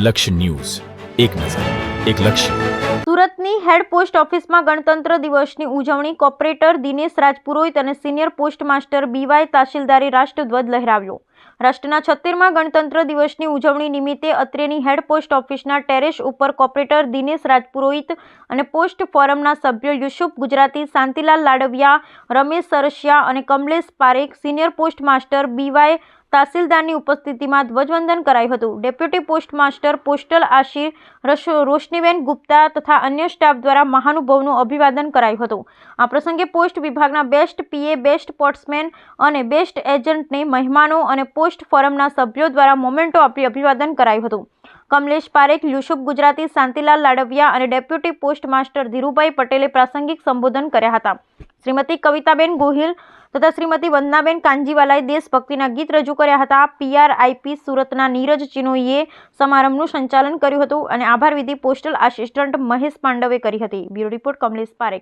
લક્ષ્ય ન્યૂઝ, એક નજર, એક લક્ષ્ય. સુરતની હેડ પોસ્ટ ઓફિસમાં ગણતંત્ર દિવસની ઉજવણી. કોર્પોરેટર દિનેશ રાજપુરોહિત અને સિનિયર પોસ્ટ માસ્ટર બીવાય તહસીલદારે રાષ્ટ્રધ્વજ લહેરાવ્યો. રાષ્ટ્રના 76મા ગણતંત્ર દિવસની ઉજવણી નિમિત્તે અત્રેની હેડ પોસ્ટ ઓફિસના ટેરેસ ઉપર કોર્પોરેટર દિનેશ રાજપુરોહિત અને પોસ્ટ ફોરમના સભ્યો યુસુફ ગુજરાતી, શાંતિલાલ લાડવિયા, રમેશ સરસિયા અને Kamlesh Parekh, senior post master BY તહસીલદારની ઉપસ્થિતિમાં ધ્વજવંદન કરાયું હતું. Deputy post master postal Ashir Roshniben Gupta તથા અન્ય સ્ટાફ દ્વારા મહાનુભાવોનું અભિવાદન કરાયું હતું. આ પ્રસંગે પોસ્ટ વિભાગના બેસ્ટ પીએ, બેસ્ટ પોસ્ટમેન અને બેસ્ટ એજન્ટને મહેમાનો અને પોસ્ટ ફોરમના સભ્યો દ્વારા મોમેન્ટો આપી અભિવાદન કરાયું હતું. કમલેશ પારેખ, યુસુફ ગુજરાતી, શાંતિલાલ લાડવિયા અને ડેપ્યુટી પોસ્ટ માસ્ટર ધીરુભાઈ પટેલે પ્રાસંગિક સંબોધન કર્યા હતા. શ્રીમતી કવિતાબેન ગોહિલ તથા શ્રીમતી વંદનાબેન કાંજીવાલાએ દેશભક્તિના ગીત રજૂ કર્યા હતા. PRIP સુરતના નીરજ ચિનોઈએ સમારંભનું સંચાલન કર્યું હતું અને આભાર વિધિ પોસ્ટલ આસિસ્ટન્ટ મહેશ પાંડવે કરી હતી. Bureau report Kamlesh Parekh.